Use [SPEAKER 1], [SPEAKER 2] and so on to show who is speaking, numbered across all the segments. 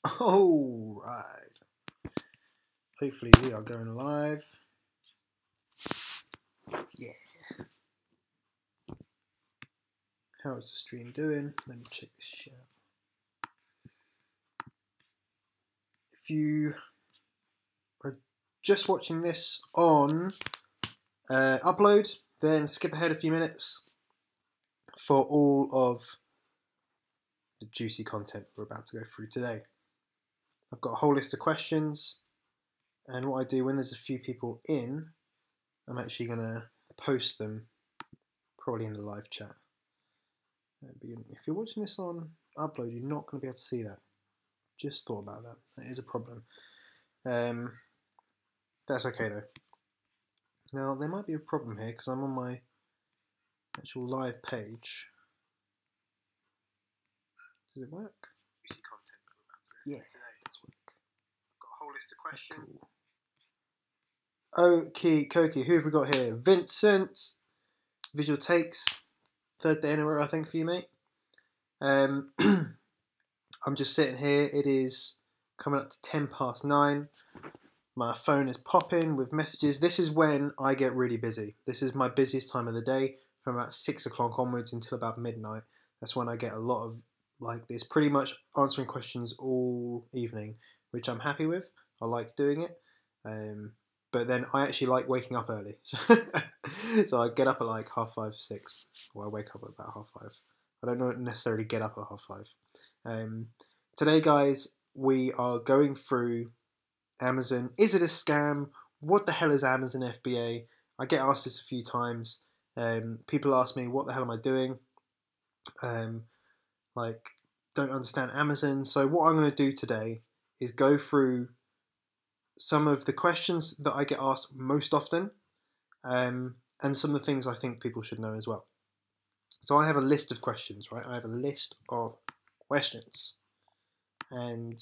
[SPEAKER 1] All right. Hopefully we are going live. Yeah. How is the stream doing? Let me check this shit out. If you are just watching this on upload, then skip ahead a few minutes for all of the juicy content we're about to go through today. I've got a whole list of questions, and what I do when there's a few people in, I'm actually going to post them probably in the live chat. If you're watching this on upload, you're not going to be able to see that. Just thought about that. That is a problem. That's okay though. Now there might be a problem here because I'm on my actual live page. Does it work? You see content we're about to go through today. It does work. I've got a whole list of questions. Cool. Okie Koki, who have we got here? Vincent, Visual Takes, third day in a row I think for you, mate. I'm just sitting here. It is coming up to 9:10. My phone is popping with messages. This is when I get really busy. This is my busiest time of the day, from about 6 o'clock onwards until about midnight. That's when I get a lot of like this, pretty much answering questions all evening, which I'm happy with. I like doing it. But then I actually like waking up early. So I get up at like 5:30, 6. Or I wake up at about 5:30. I don't necessarily get up at 5:30. Today, guys, we are going through Amazon. Is it a scam? What the hell is Amazon FBA? I get asked this a few times. People ask me, what the hell am I doing? Don't understand Amazon. So what I'm going to do today is go through some of the questions that I get asked most often, and some of the things I think people should know as well. So I have a list of questions, right? I have a list of questions. And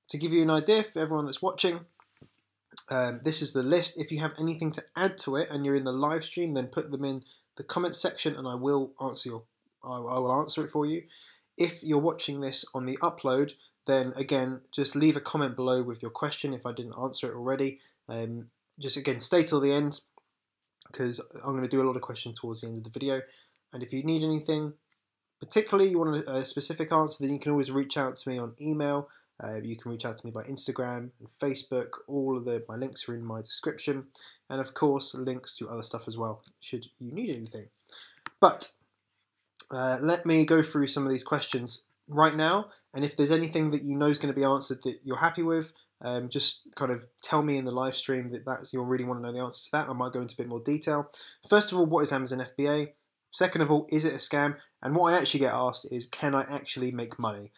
[SPEAKER 1] to give you an idea for everyone that's watching, this is the list. If you have anything to add to it and you're in the live stream, then put them in the comments section and I will answer it for you. If you're watching this on the upload, then again, just leave a comment below with your question if I didn't answer it already. Just again, stay till the end because I'm going to do a lot of questions towards the end of the video. And if you need anything, particularly you want a specific answer, then you can always reach out to me on email. You can reach out to me by Instagram and Facebook. All of my links are in my description. And of course, links to other stuff as well, should you need anything. But let me go through some of these questions right now. And if there's anything that you know is going to be answered that you're happy with, just kind of tell me in the live stream that you'll really want to know the answer to that. I might go into a bit more detail. First of all, what is Amazon FBA? Second of all, is it a scam? And what I actually get asked is, can I actually make money?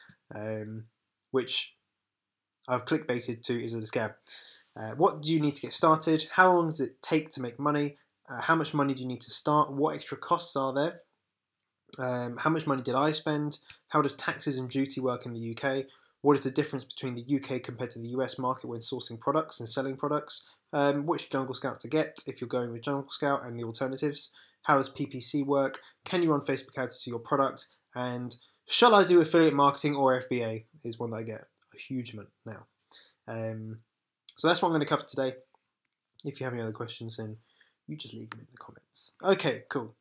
[SPEAKER 1] Which I've clickbaited to, is it a scam? What do you need to get started? How long does it take to make money? How much money do you need to start? What extra costs are there? How much money did I spend? How does taxes and duty work in the UK? What is the difference between the UK compared to the US market when sourcing products and selling products? Which Jungle Scout to get if you're going with Jungle Scout and the alternatives? How does PPC work? Can you run Facebook ads to your product? And shall I do affiliate marketing or FBA is one that I get a huge amount now. So that's what I'm going to cover today. If you have any other questions, then you just leave them in the comments. Okay, cool.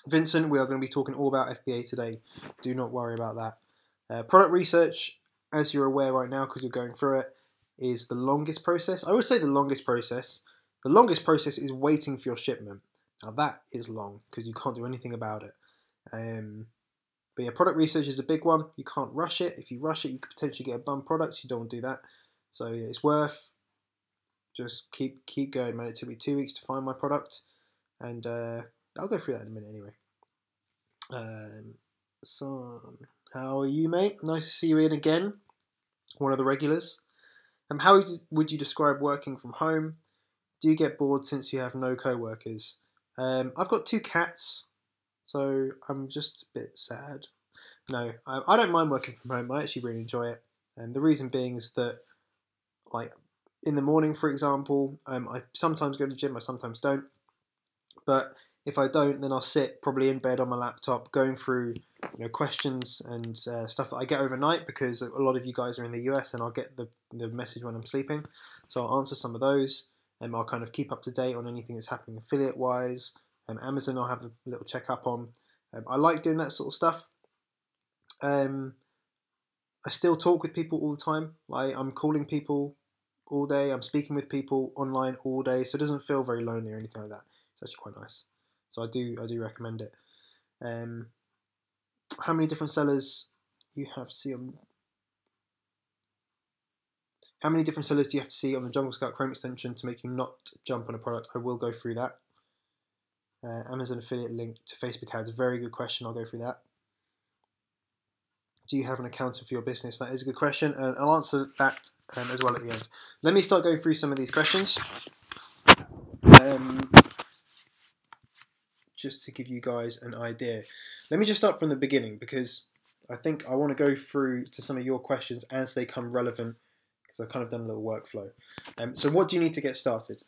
[SPEAKER 1] Vincent, we are going to be talking all about FBA today. Do not worry about that. Product research, as you're aware right now because you're going through it, is the longest process. I would say the longest process. The longest process is waiting for your shipment. Now that is long because you can't do anything about it. But yeah, product research is a big one. You can't rush it. If you rush it, you could potentially get a bum product. You don't want to do that. So yeah, it's worth just keep going, man. It took me 2 weeks to find my product, and I'll go through that in a minute anyway. Son, how are you, mate? Nice to see you in again. One of the regulars. How would you describe working from home? Do you get bored since you have no co-workers? I've got 2 cats, so I'm just a bit sad. No, I don't mind working from home. I actually really enjoy it. And the reason being is that, like, in the morning, for example, I sometimes go to the gym, I sometimes don't. But If I don't, then I'll sit probably in bed on my laptop going through questions and stuff that I get overnight, because a lot of you guys are in the US and I'll get the message when I'm sleeping. So I'll answer some of those, and I'll kind of keep up to date on anything that's happening affiliate wise. Amazon I'll have a little check up on. I like doing that sort of stuff. I still talk with people all the time. Like, I'm calling people all day. I'm speaking with people online all day, so it doesn't feel very lonely or anything like that. It's actually quite nice. So I do recommend it. How many different sellers you have to see on? How many different sellers do you have to see on the Jungle Scout Chrome extension to make you not jump on a product? I will go through that. Amazon affiliate link to Facebook ads. Very good question. I'll go through that. Do you have an accountant for your business? That is a good question, and I'll answer that as well at the end. Let me start going through some of these questions. Just to give you guys an idea. Let me just start from the beginning, because I think I want to go through to some of your questions as they come relevant, because I've kind of done a little workflow. So what do you need to get started?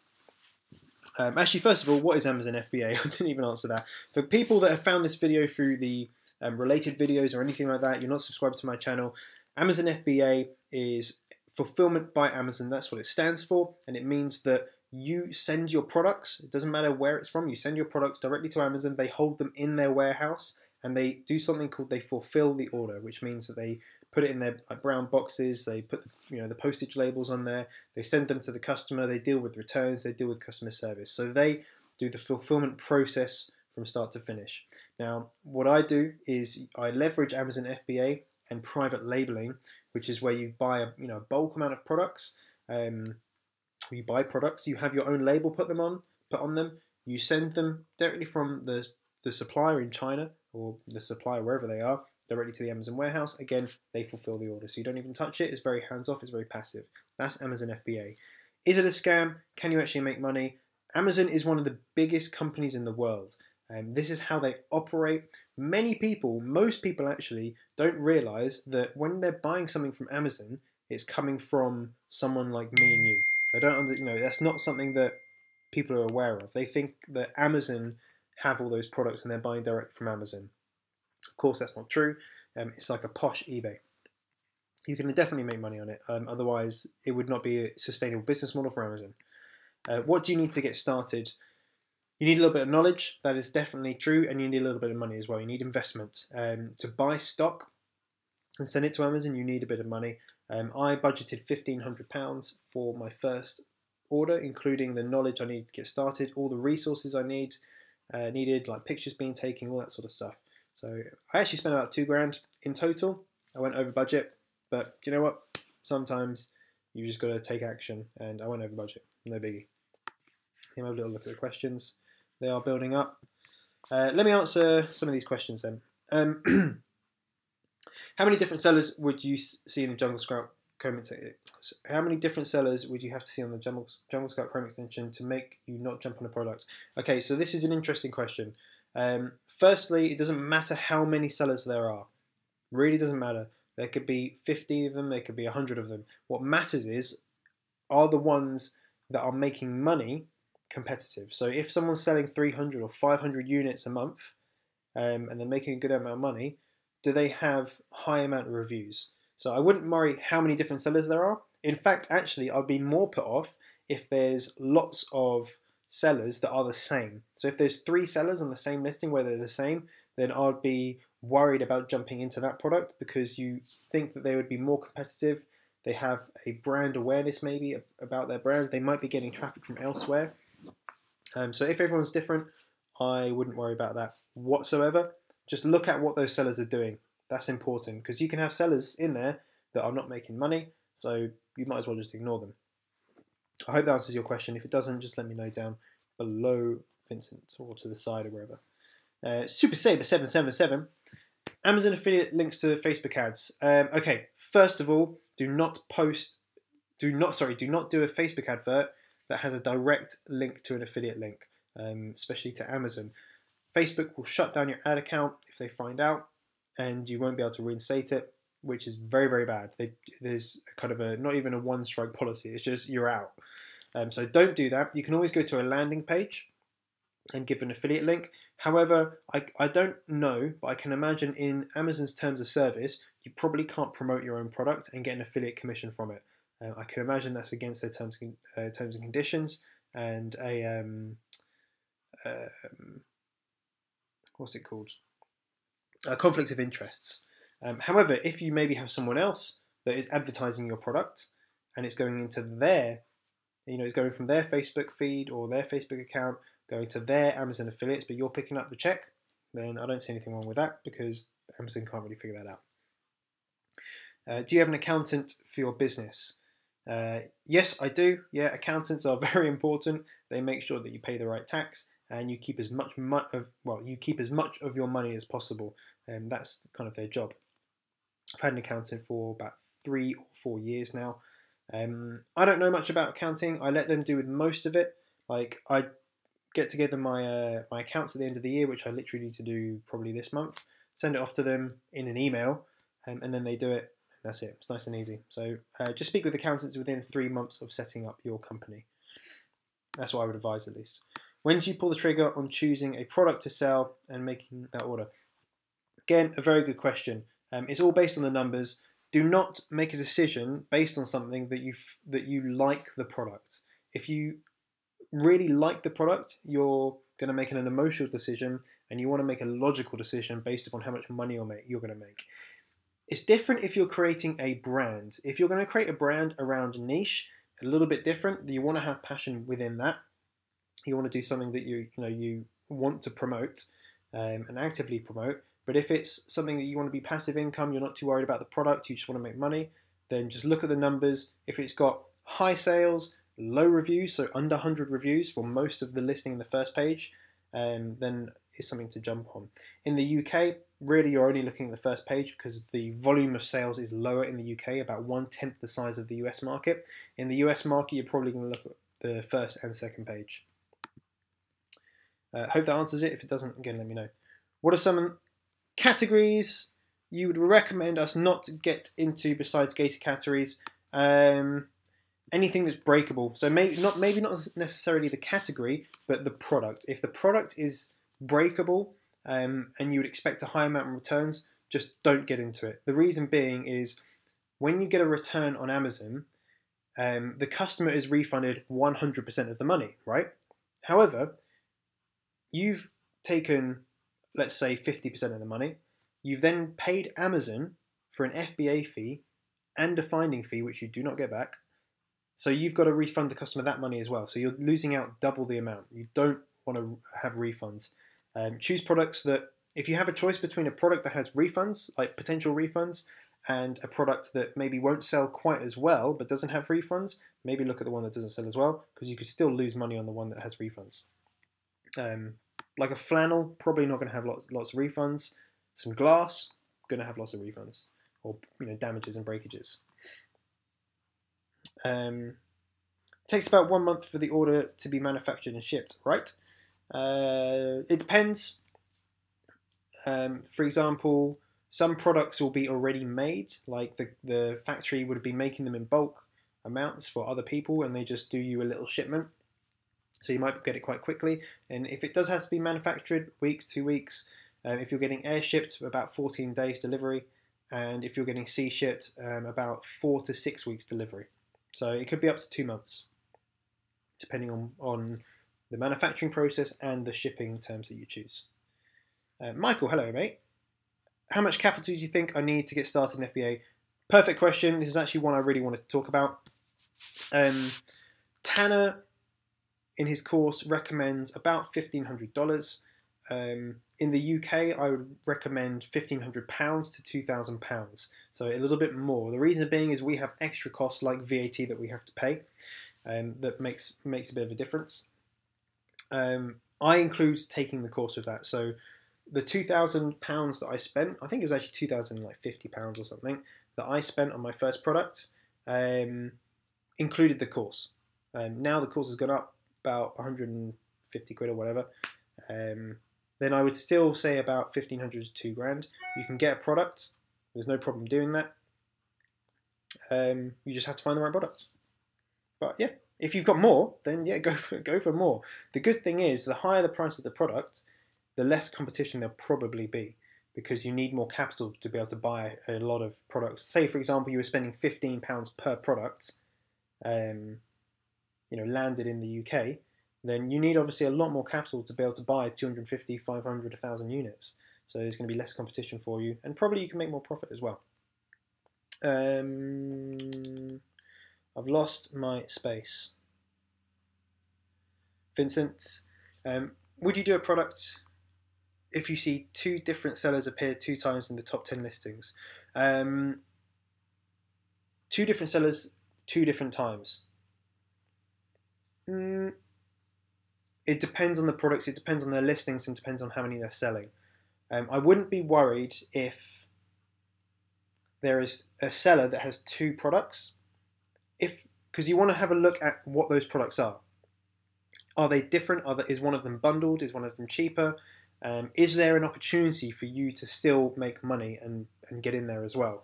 [SPEAKER 1] Actually, first of all, what is Amazon FBA? I didn't even answer that. For people that have found this video through the related videos or anything like that, you're not subscribed to my channel, Amazon FBA is Fulfillment by Amazon. That's what it stands for, and it means that you send your products, it doesn't matter where it's from, you send your products directly to Amazon, they hold them in their warehouse, and they do something called they fulfill the order, which means that they put it in their brown boxes, they put the postage labels on there, they send them to the customer, they deal with returns, they deal with customer service. So they do the fulfillment process from start to finish. Now, what I do is I leverage Amazon FBA and private labeling, which is where you buy a bulk amount of products. You buy products, you have your own label put on them, you send them directly from the supplier in China or the supplier wherever they are, directly to the Amazon warehouse. Again, they fulfill the order, so you don't even touch it. It's very hands-off, it's very passive. That's Amazon FBA. Is it a scam? Can you actually make money? Amazon is one of the biggest companies in the world. This is how they operate. Most people actually don't realize that when they're buying something from Amazon, it's coming from someone like me and you. They don't that's not something that people are aware of. They think that Amazon have all those products and they're buying directly from Amazon. Of course, that's not true. It's like a posh eBay. You can definitely make money on it. Otherwise, it would not be a sustainable business model for Amazon. What do you need to get started? You need a little bit of knowledge. That is definitely true. And you need a little bit of money as well. You need investment. To buy stock and send it to Amazon, you need a bit of money. I budgeted £1,500 for my first order, including the knowledge I needed to get started, all the resources I needed, like pictures being taken, all that sort of stuff. So I actually spent about £2,000 in total. I went over budget, but do you know what? Sometimes you just got to take action, and I went over budget. No biggie. Have a little look at the questions. They are building up. Let me answer some of these questions then. How many different sellers would you see in the Jungle Scout Chrome extension? How many different sellers would you have to see on the Jungle Scout Chrome extension to make you not jump on a product? Okay, so this is an interesting question. Firstly, it doesn't matter how many sellers there are. Really doesn't matter. There could be 50 of them, there could be 100 of them. What matters is, are the ones that are making money competitive? So if someone's selling 300 or 500 units a month, and they're making a good amount of money, do they have a high amount of reviews? So I wouldn't worry how many different sellers there are. In fact, actually, I'd be more put off if there's lots of sellers that are the same. So if there's 3 sellers on the same listing where they're the same, then I'd be worried about jumping into that product, because you think that they would be more competitive. They have a brand awareness maybe about their brand. They might be getting traffic from elsewhere. So if everyone's different, I wouldn't worry about that whatsoever. Just look at what those sellers are doing. That's important, because you can have sellers in there that are not making money, so you might as well just ignore them. I hope that answers your question. If it doesn't, just let me know down below, Vincent, or to the side or wherever. Super Saber 777. Amazon affiliate links to Facebook ads. Okay, first of all, do not do a Facebook advert that has a direct link to an affiliate link, especially to Amazon. Facebook will shut down your ad account if they find out, and you won't be able to reinstate it, which is very, very bad. There's kind of not even a one-strike policy. It's just you're out. So don't do that. You can always go to a landing page. and give an affiliate link. However, I don't know, but I can imagine in Amazon's terms of service, you probably can't promote your own product and get an affiliate commission from it. I can imagine that's against their terms and conditions, and what's it called? A conflict of interests. However, if you maybe have someone else that is advertising your product and it's going into their, it's going from their Facebook feed or their Facebook account, going to their Amazon affiliates, but you're picking up the check, then I don't see anything wrong with that because Amazon can't really figure that out. Do you have an accountant for your business? Yes, I do. Yeah, accountants are very important. They make sure that you pay the right tax and you keep as much of your money as possible. That's kind of their job. I've had an accountant for about 3 or 4 years now. I don't know much about accounting. I let them do with most of it. Like I get together my accounts at the end of the year, which I literally need to do probably this month. Send it off to them in an email, and then they do it. And that's it. It's nice and easy. So just speak with accountants within 3 months of setting up your company. That's what I would advise at least. When do you pull the trigger on choosing a product to sell and making that order? Again, a very good question. It's all based on the numbers. Do not make a decision based on something that you like the product. If you really like the product, you're going to make an emotional decision, and you want to make a logical decision based upon how much money you're going to make. It's different if you're creating a brand. If you're going to create a brand around a niche, a little bit different. You want to have passion within that. You want to do something that you want to promote and actively promote. But if it's something that you want to be passive income, you're not too worried about the product, you just want to make money, then just look at the numbers. If it's got high sales, low reviews, so under 100 reviews for most of the listing in the first page, then it's something to jump on. In the UK, really you're only looking at the first page because the volume of sales is lower in the UK, about 1/10 the size of the US market. In the US market, you're probably going to look at the first and second page. Hope that answers it. If it doesn't, again, let me know. What are some categories you would recommend us not to get into besides gated categories? Anything that's breakable. So maybe not necessarily the category, but the product. If the product is breakable and you would expect a high amount of returns, just don't get into it. The reason being is when you get a return on Amazon, the customer is refunded 100% of the money, right? However, you've taken, let's say, 50% of the money. You've then paid Amazon for an FBA fee and a finding fee, which you do not get back. So you've got to refund the customer that money as well. So you're losing out double the amount. You don't want to have refunds. Choose products that, if you have a choice between a product that has refunds, like potential refunds, and a product that maybe won't sell quite as well but doesn't have refunds, maybe look at the one that doesn't sell as well, because you could still lose money on the one that has refunds. Like a flannel, probably not going to have lots of refunds. Some glass, going to have lots of refunds, or damages and breakages. Takes about 1 month for the order to be manufactured and shipped, right? It depends. For example, some products will be already made, like the factory would be making them in bulk amounts for other people, and they just do you a little shipment. So you might get it quite quickly. And if it does have to be manufactured, week, 2 weeks. If you're getting air shipped, about 14 days delivery. And if you're getting sea shipped, about 4 to 6 weeks delivery. So it could be up to 2 months, depending on the manufacturing process and the shipping terms that you choose. Michael, hello mate. How much capital do you think I need to get started in FBA? Perfect question. This is actually one I really wanted to talk about. Tanner, in his course, recommends about $1,500. In the UK, I would recommend £1,500 to £2,000, so a little bit more. The reason being is we have extra costs like VAT that we have to pay, that makes a bit of a difference. I include taking the course with that. So the £2,000 that I spent, I think it was actually £2,050 or something, that I spent on my first product, included the course. Now the course has gone up about 150 quid or whatever. Then I would still say about 1,500 to £2,000. You can get a product. There's no problem doing that. You just have to find the right product. But yeah, If you've got more, then yeah, go for more. The good thing is, the higher the price of the product, the less competition there'll probably be, because you need more capital to be able to buy a lot of products. Say, for example, you were spending £15 per product, landed in the UK, then you need obviously a lot more capital to be able to buy 250, 500, 1,000 units. So there's going to be less competition for you, and probably you can make more profit as well. I've lost my space. Vincent, would you do a product if you see 2 different sellers appear 2 times in the top 10 listings? 2 different sellers, 2 different times. It depends on the products, it depends on their listings, and depends on how many they're selling. I wouldn't be worried if there is a seller that has 2 products, because you want to have a look at what those products are. Are they different? Is one of them bundled? Is one of them cheaper? Is there an opportunity for you to still make money and get in there as well?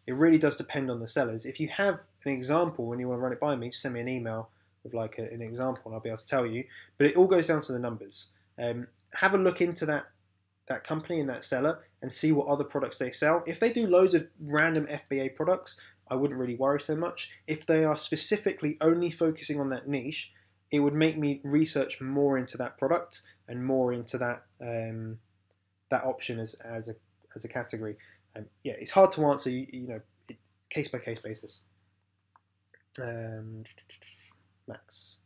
[SPEAKER 1] It really does depend on the sellers. If you have an example and you want to run it by me, just send me an email with like an example and I'll be able to tell you. But it all goes down to the numbers. Have a look into that company and that seller and see what other products they sell. If they do loads of random FBA products, I wouldn't really worry so much. If they are specifically only focusing on that niche, it would make me research more into that product and more into that that option as a category. Yeah, it's hard to answer, case by case basis. Max.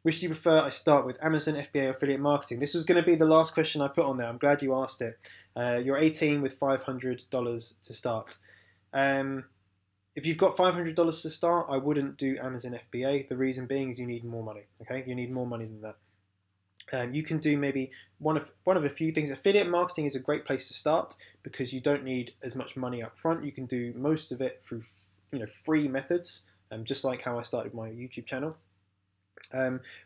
[SPEAKER 1] Which do you prefer I start with, Amazon, FBA, or affiliate marketing? This was going to be the last question I put on there. I'm glad you asked it. You're 18 with $500 to start. If you've got $500 to start, I wouldn't do Amazon FBA. The reason being is you need more money. Okay, you need more money than that. You can do maybe one of a few things. Affiliate marketing is a great place to start because you don't need as much money up front. You can do most of it through free methods, just like how I started my YouTube channel.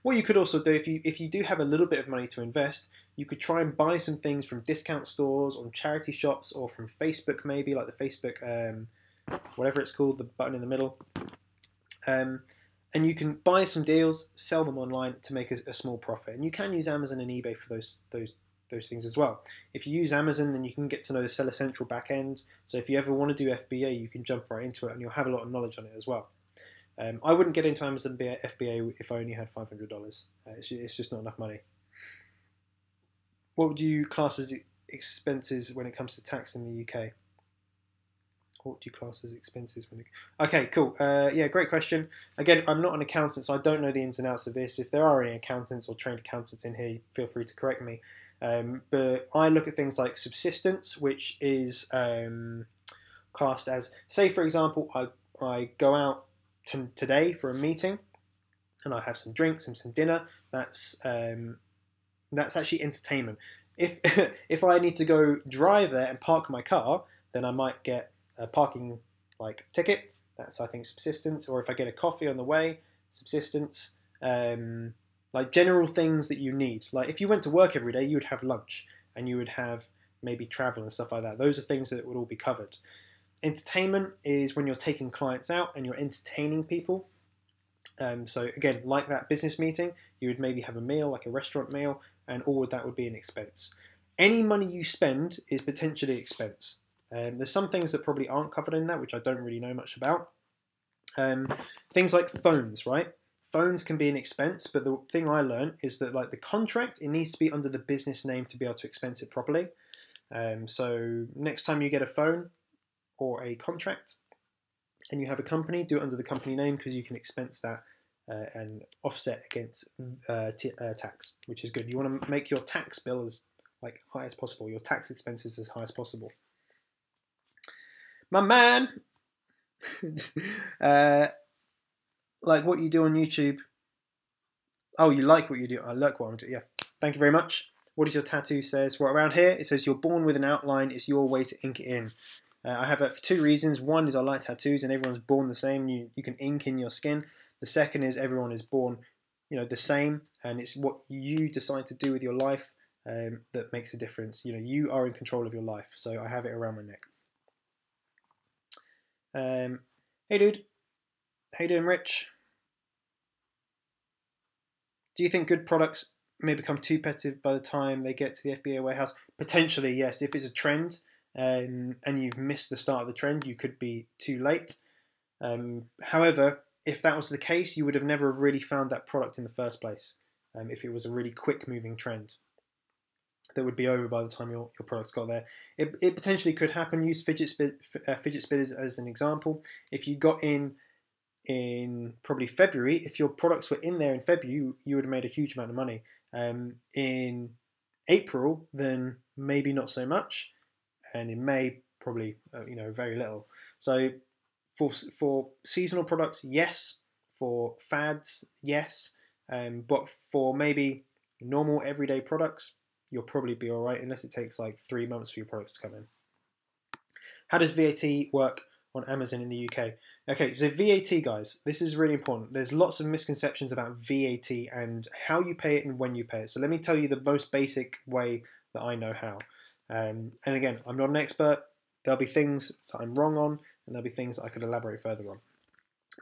[SPEAKER 1] What you could also do, if you do have a little bit of money to invest, you could try and buy some things from discount stores, or charity shops, or from Facebook, maybe like the Facebook, whatever it's called, the button in the middle. And you can buy some deals, sell them online to make a small profit. And you can use Amazon and eBay for those things as well. If you use Amazon, then you can get to know the Seller Central backend. So if you ever want to do FBA, you can jump right into it, and you'll have a lot of knowledge on it as well. I wouldn't get into Amazon FBA if I only had $500. It's just not enough money. What would you class as expenses when it comes to tax in the UK? What do you class as expenses when Okay, cool. Yeah, great question. Again, I'm not an accountant, so I don't know the ins and outs of this. If there are any accountants or trained accountants in here, feel free to correct me. But I look at things like subsistence, which is classed as, say, for example, I go out today for a meeting, and I have some drinks and some dinner. That's actually entertainment. If I need to go drive there and park my car, then I might get a parking ticket. That's, I think, subsistence. Or if I get a coffee on the way, subsistence. Like general things that you need. Like if you went to work every day, you would have lunch and you would have maybe travel and stuff like that. Those are things that would all be covered. Entertainment is when you're taking clients out and you're entertaining people. So again, like that business meeting, you would maybe have a meal, like a restaurant meal, and all of that would be an expense. Any money you spend is potentially expense. There's some things that probably aren't covered in that, which I don't really know much about. Things like phones, right? Phones can be an expense, but the thing I learned is that the contract, it needs to be under the business name to be able to expense it properly. So next time you get a phone or a contract and you have a company, do it under the company name, because you can expense that and offset against tax, which is good. You want to make your tax bill as high as possible, your tax expenses as high as possible. My man! What you do on YouTube. Oh, you like what you do. I like what I'm doing. Yeah. Thank you very much. What does your tattoo says? Well, around here, it says you're born with an outline. It's your way to ink it in. I have that for 2 reasons. One is I like tattoos and everyone's born the same. You can ink in your skin. The second is everyone is born the same, and it's what you decide to do with your life that makes a difference. You are in control of your life. So I have it around my neck. Hey dude. How you doing, Rich? Do you think good products may become too repetitive by the time they get to the FBA warehouse? Potentially, yes. If it's a trend and you've missed the start of the trend, you could be too late. However, if that was the case, you would have never really found that product in the first place. If it was a really quick moving trend that would be over by the time your products got there. It potentially could happen. Use fidget spinners as an example. If you got in probably February, if your products were in there in February, you would have made a huge amount of money. In April, then maybe not so much, and in May, probably very little. So for seasonal products, yes. For fads, yes. But for maybe normal everyday products, you'll probably be all right, unless it takes like 3 months for your products to come in. How does VAT work on Amazon in the UK? Okay, so VAT, guys, this is really important. There's lots of misconceptions about VAT and how you pay it and when you pay it. So let me tell you the most basic way that I know how. And again, I'm not an expert. There'll be things that I'm wrong on, and there'll be things that I could elaborate further on.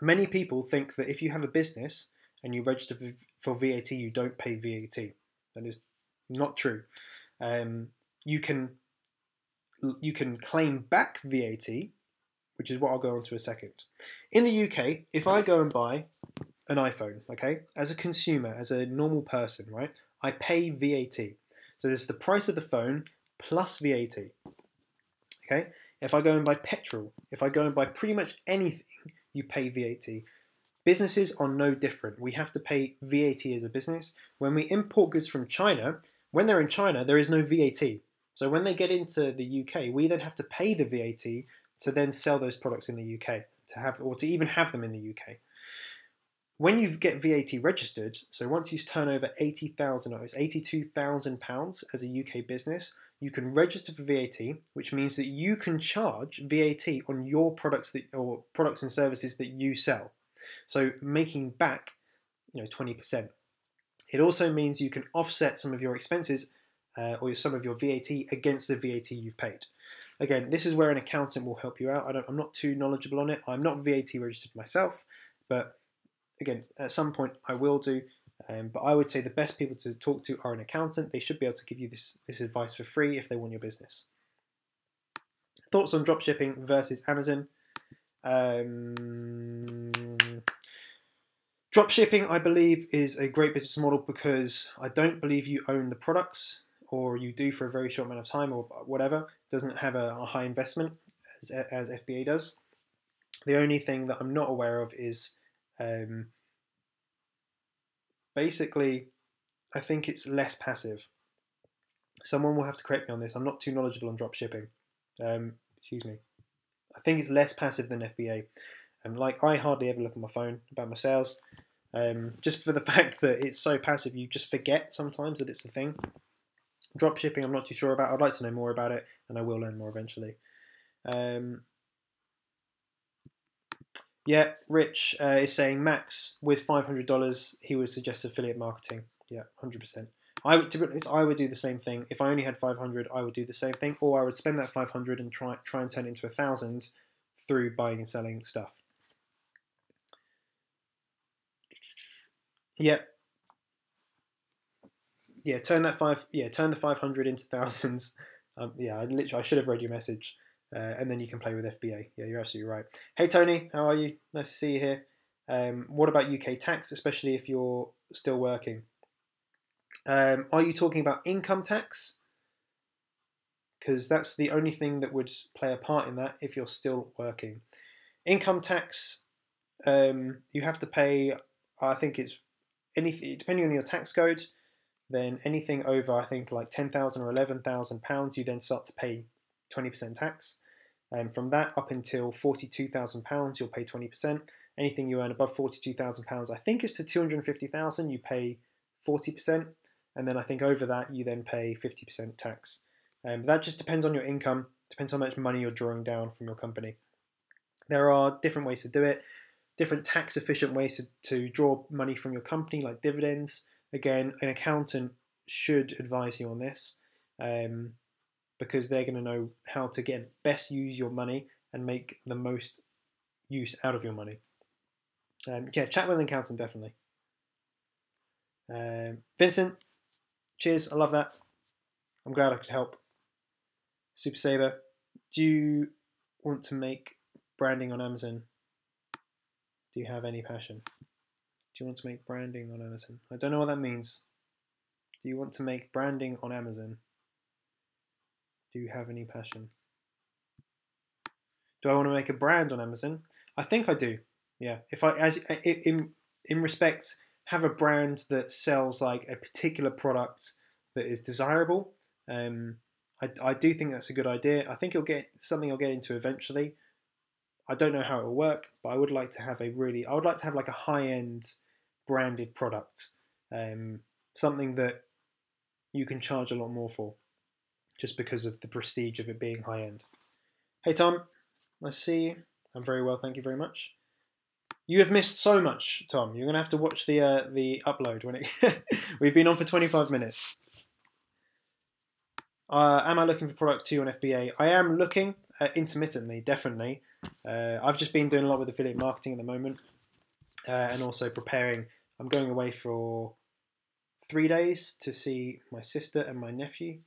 [SPEAKER 1] Many people think that if you have a business and you register for VAT, you don't pay VAT. That is not true. You can claim back VAT, which is what I'll go on to a second. In the UK, if I go and buy an iPhone, okay, as a consumer, as a normal person, right, I pay VAT. So this is the price of the phone plus VAT. Okay, if I go and buy petrol, if I go and buy pretty much anything, you pay VAT. Businesses are no different. We have to pay VAT as a business. When we import goods from China, when they're in China, there is no VAT. So when they get into the UK, we then have to pay the VAT to then sell those products in the UK, to even have them in the UK. When you get VAT registered, so once you turn over £82,000 as a UK business, you can register for VAT, which means that you can charge VAT on your products or products and services that you sell. So making back, 20%. It also means you can offset some of your expenses or some of your VAT against the VAT you've paid. Again, this is where an accountant will help you out. I'm not too knowledgeable on it. I'm not VAT registered myself, but again, at some point I will do. But I would say the best people to talk to are an accountant. They should be able to give you this advice for free if they want your business. Thoughts on dropshipping versus Amazon? Dropshipping, I believe, is a great business model because I don't believe you own the products, or you do for a very short amount of time or whatever. It doesn't have a high investment as FBA does. The only thing that I'm not aware of is basically, I think it's less passive. Someone will have to correct me on this. I'm not too knowledgeable on dropshipping. Excuse me. I think it's less passive than FBA. Like, I hardly ever look at my phone about my sales. Just for the fact that it's so passive, you just forget sometimes that it's a thing. Dropshipping, I'm not too sure about. I'd like to know more about it, and I will learn more eventually. Yeah, Rich is saying Max with $500, he would suggest affiliate marketing. Yeah, 100%. To be honest, I would do the same thing. If I only had 500, I would do the same thing, or I would spend that 500 and try and turn it into 1,000 through buying and selling stuff. Yep. Yeah, turn the 500 into thousands. I should have read your message, and then you can play with FBA. Yeah, you're absolutely right. Hey Tony, how are you? Nice to see you here. What about UK tax, especially if you're still working? Are you talking about income tax? Because that's the only thing that would play a part in that if you're still working. Income tax, you have to pay. I think it's anything depending on your tax code. Then anything over, I think, like £10,000 or £11,000, you then start to pay 20% tax. And from that up until £42,000, you'll pay 20%. Anything you earn above £42,000, I think it's to £250,000, you pay 40%. And then I think over that, you then pay 50% tax. But that just depends on your income, depends how much money you're drawing down from your company. There are different ways to do it, different tax efficient ways to draw money from your company, like dividends. Again, an accountant should advise you on this because they're going to know how to best use your money and make the most use out of your money. Yeah, chat with an accountant, definitely. Vincent, cheers. I love that. I'm glad I could help. Super Saber, do you want to make branding on Amazon? Do you have any passion? Do you want to make branding on Amazon? I don't know what that means. Do you want to make branding on Amazon? Do you have any passion? Do I want to make a brand on Amazon? I think I do. Yeah. If I, in respect, have a brand that sells like a particular product that is desirable, I do think that's a good idea. I think it'll get something I'll get into eventually. I don't know how it will work, but I would like to have like a high-end branded product, something that you can charge a lot more for, just because of the prestige of it being high-end. Hey Tom, nice to see you. I'm very well, thank you very much. You have missed so much, Tom. You're gonna have to watch the upload when it. We've been on for 25 minutes. Am I looking for product 2 on FBA? I am looking intermittently, definitely. I've just been doing a lot with affiliate marketing at the moment, and also preparing. I'm going away for 3 days to see my sister and my nephew,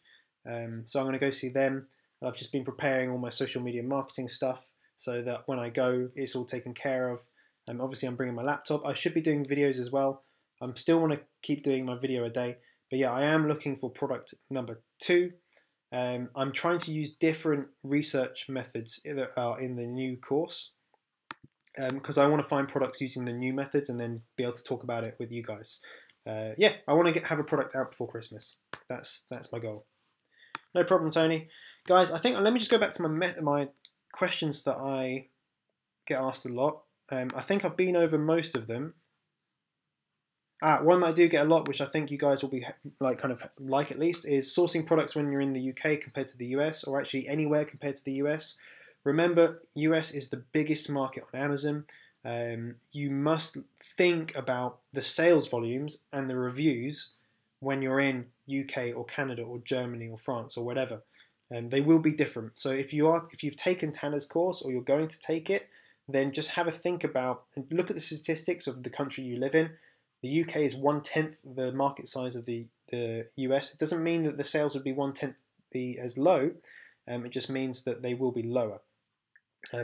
[SPEAKER 1] so I'm going to go see them. And I've just been preparing all my social media marketing stuff so that when I go, it's all taken care of. Obviously, I'm bringing my laptop. I should be doing videos as well. I still want to keep doing my video a day, but yeah, I am looking for product number 2. I'm trying to use different research methods that are in the new course, because I want to find products using the new methods and then be able to talk about it with you guys. Yeah, I want to have a product out before Christmas. That's my goal. No problem, Tony. Guys, I think let me just go back to my questions that I get asked a lot. I think I've been over most of them. One that I do get a lot, which I think you guys will be like at least, is sourcing products when you're in the UK compared to the US, or actually anywhere compared to the US. Remember, US is the biggest market on Amazon. You must think about the sales volumes and the reviews when you're in UK or Canada or Germany or France or whatever. They will be different. So if you've taken Tanner's course or you're going to take it, then just have a think about and look at the statistics of the country you live in. The UK is 1/10 the market size of the US. It doesn't mean that the sales would be 1/10 be as low. It just means that they will be lower.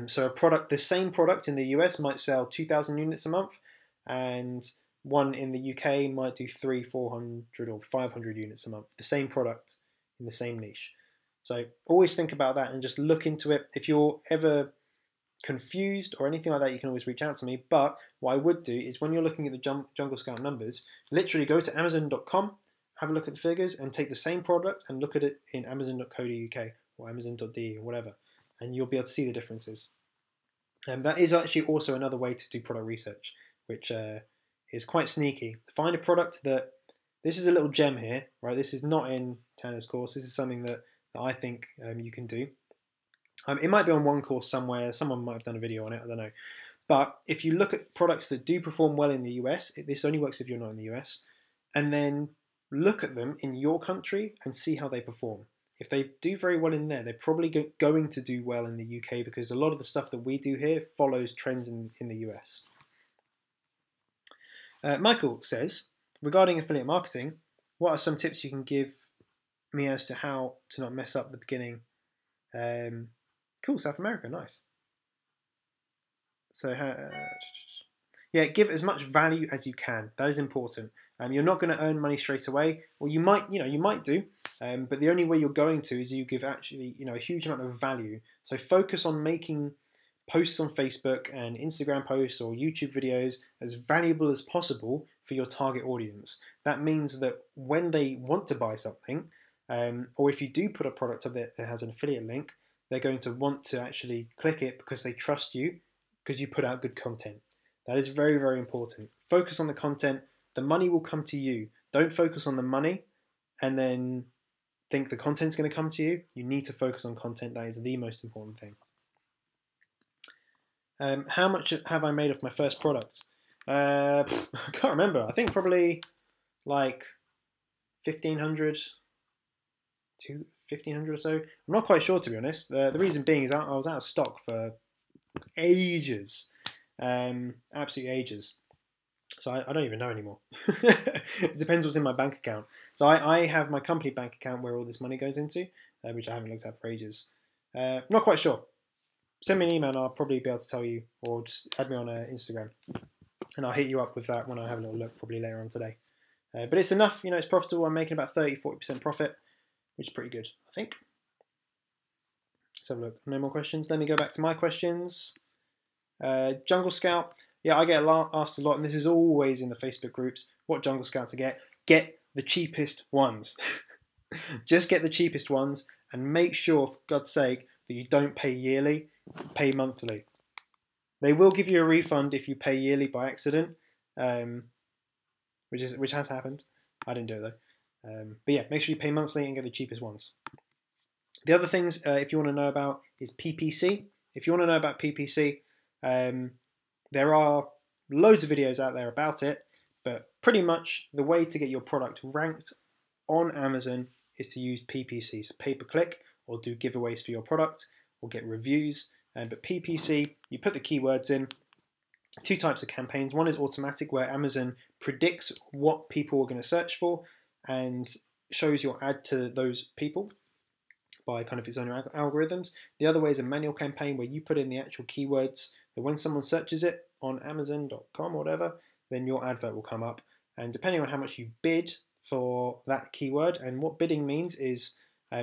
[SPEAKER 1] So the same product in the US might sell 2,000 units a month, and one in the UK might do 300, 400 or 500 units a month. The same product in the same niche. So always think about that and just look into it. If you're ever confused or anything like that, you can always reach out to me. But what I would do is when you're looking at the Jungle Scout numbers, literally go to Amazon.com, have a look at the figures, and take the same product and look at it in Amazon.co.uk or Amazon.de or whatever, and you'll be able to see the differences. And that is actually also another way to do product research, which is quite sneaky. Find a product that, this is a little gem here, right? This is not in Tanner's course. This is something that I think you can do. It might be on one course somewhere. Someone might have done a video on it. I don't know. But if you look at products that do perform well in the US, this only works if you're not in the US, and then look at them in your country and see how they perform. If they do very well in there, they're probably going to do well in the UK, because a lot of the stuff that we do here follows trends in the US. Michael says, regarding affiliate marketing, what are some tips you can give me as to how to not mess up the beginning? Cool, South America, nice. So, yeah, give as much value as you can. That is important. You're not going to earn money straight away, or you might do, but the only way you're going to is you give actually, a huge amount of value. So focus on making posts on Facebook and Instagram posts or YouTube videos as valuable as possible for your target audience. That means that when they want to buy something, or if you do put a product up there that has an affiliate link, they're going to want to actually click it because they trust you, because you put out good content. That is very, very important. Focus on the content. The money will come to you. Don't focus on the money and then think the content's going to come to you. You need to focus on content. That is the most important thing. How much have I made of my first product? I can't remember. I think probably like 1,500 to 1,500 or so. I'm not quite sure, to be honest. The reason being is I was out of stock for ages. Absolutely ages. So I don't even know anymore. It depends what's in my bank account. So I have my company bank account where all this money goes into, which I haven't looked at for ages. Not quite sure. Send me an email and I'll probably be able to tell you, or just add me on Instagram and I'll hit you up with that when I have a little look, probably later on today. But it's enough, it's profitable. I'm making about 30-40% profit, which is pretty good, I think. Let's have a look. No more questions. Let me go back to my questions. Jungle Scout. Yeah, I get asked a lot, and this is always in the Facebook groups, what Jungle Scout to get. Get the cheapest ones. Just get the cheapest ones and make sure, for God's sake, that you don't pay yearly, pay monthly. They will give you a refund if you pay yearly by accident, which has happened. I didn't do it though. But yeah, make sure you pay monthly and get the cheapest ones. The other things, if you want to know about, is PPC. If you want to know about PPC, there are loads of videos out there about it, but pretty much the way to get your product ranked on Amazon is to use PPC, so pay-per-click, or do giveaways for your product, or get reviews. But PPC, you put the keywords in. Two types of campaigns. One is automatic, where Amazon predicts what people are going to search for and shows your ad to those people by kind of its own algorithms. The other way is a manual campaign where you put in the actual keywords that when someone searches it on Amazon.com or whatever, then your advert will come up. And depending on how much you bid for that keyword, and what bidding means is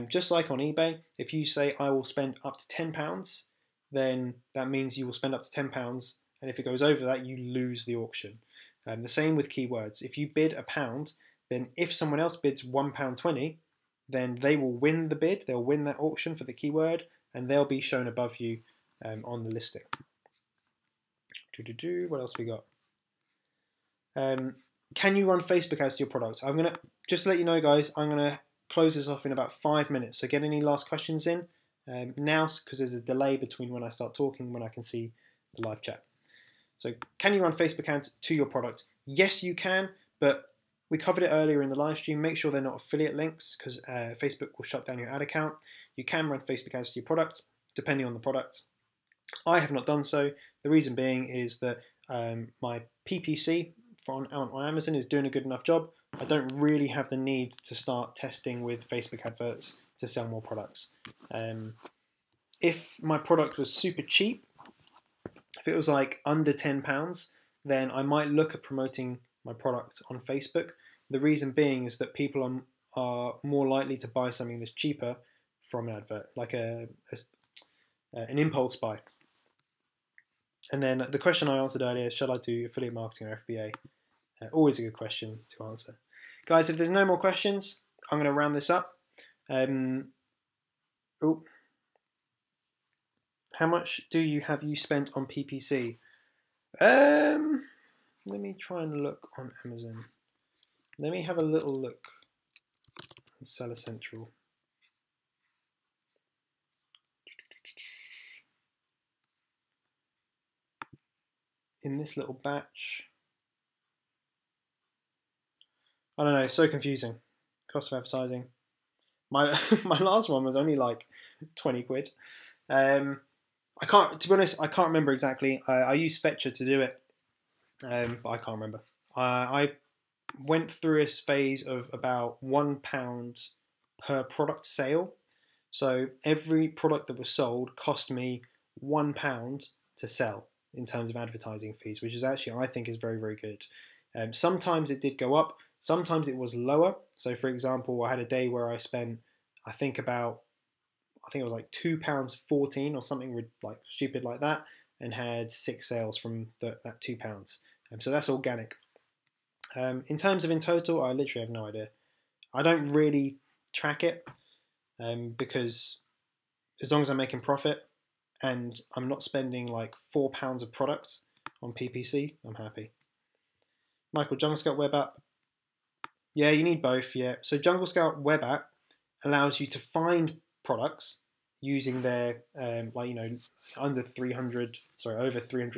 [SPEAKER 1] just like on eBay, if you say I will spend up to £10, then that means you will spend up to £10, and if it goes over that, you lose the auction. The same with keywords. If you bid £1, then if someone else bids £1.20, then they will win the bid, they'll win that auction for the keyword, and they'll be shown above you on the listing. What else we got? Can you run Facebook ads to your product? I'm going to, just to let you know guys, I'm going to close this off in about 5 minutes. So get any last questions in now, because there's a delay between when I start talking and when I can see the live chat. So can you run Facebook ads to your product? Yes, you can, but we covered it earlier in the live stream. Make sure they're not affiliate links, because Facebook will shut down your ad account. You can run Facebook ads to your product, depending on the product. I have not done so. The reason being is that my PPC on Amazon is doing a good enough job. I don't really have the need to start testing with Facebook adverts to sell more products. If my product was super cheap, if it was like under £10, then I might look at promoting my product on Facebook. The reason being is that people are more likely to buy something that's cheaper from an advert, like an impulse buy. And then the question I answered earlier, shall I do affiliate marketing or FBA? Always a good question to answer. Guys, if there's no more questions, I'm going to round this up. How much have you spent on PPC? Let me try and look on Amazon. Let me have a little look on Seller Central. In this little batch, I don't know, it's so confusing. Cost of advertising. My last one was only like 20 quid. To be honest, I can't remember exactly. I used Fetcher to do it, but I can't remember. I went through a phase of about £1 per product sale. So every product that was sold cost me £1 to sell in terms of advertising fees, which is actually, I think, is very, very good. Sometimes it did go up, sometimes it was lower. So for example, I had a day where I spent, I think it was like £2.14 or something like stupid like that, and had 6 sales from that £2. So that's organic. In terms of in total, I literally have no idea. I don't really track it because as long as I'm making profit and I'm not spending like £4 of product on PPC, I'm happy. Michael, Jungle Scout web app. Yeah, you need both, yeah. So Jungle Scout web app allows you to find products using their over 300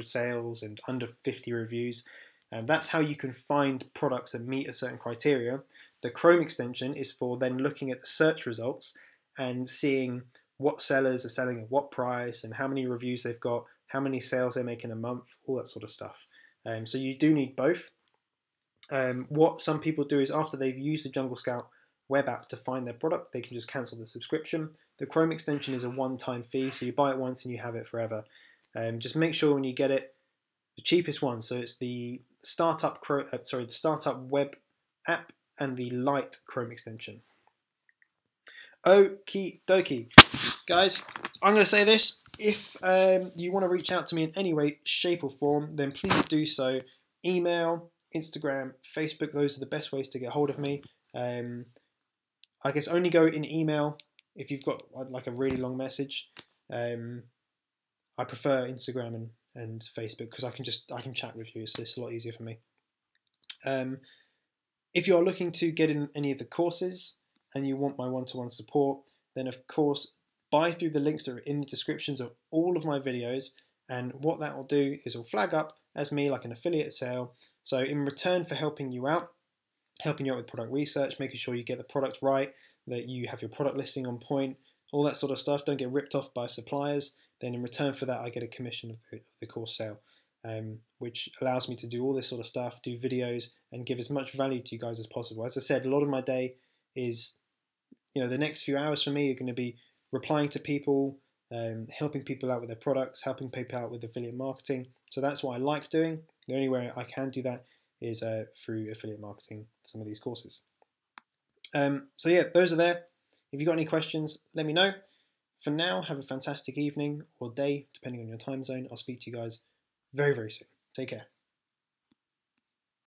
[SPEAKER 1] sales and under 50 reviews. And that's how you can find products that meet a certain criteria. The Chrome extension is for then looking at the search results and seeing what sellers are selling at what price and how many reviews they've got, how many sales they make in a month, all that sort of stuff. So you do need both. What some people do is after they've used the Jungle Scout web app to find their product, they can just cancel the subscription. The Chrome extension is a one-time fee, so you buy it once and you have it forever. Just make sure when you get it, the cheapest one. So it's the startup web app and the Lite Chrome extension. Okie dokie, guys. I'm going to say this: if you want to reach out to me in any way, shape, or form, then please do so. Email, Instagram, Facebook, those are the best ways to get hold of me. I guess only go in email if you've got like a really long message. I prefer Instagram and Facebook because I can chat with you. So it's a lot easier for me. If you're looking to get in any of the courses and you want my one-to-one support, then of course buy through the links that are in the descriptions of all of my videos. And what that will do is it'll flag up as me like an affiliate sale. So in return for helping you out with product research, making sure you get the product right, that you have your product listing on point, all that sort of stuff, don't get ripped off by suppliers, then in return for that I get a commission of the course sale, which allows me to do all this sort of stuff, do videos, and give as much value to you guys as possible. As I said, a lot of my day is, the next few hours for me are going to be replying to people, helping people out with their products, helping people out with affiliate marketing. So that's what I like doing. The only way I can do that is through affiliate marketing, some of these courses. So yeah, those are there. If you've got any questions, let me know. For now, have a fantastic evening or day, depending on your time zone. I'll speak to you guys very, very soon. Take care.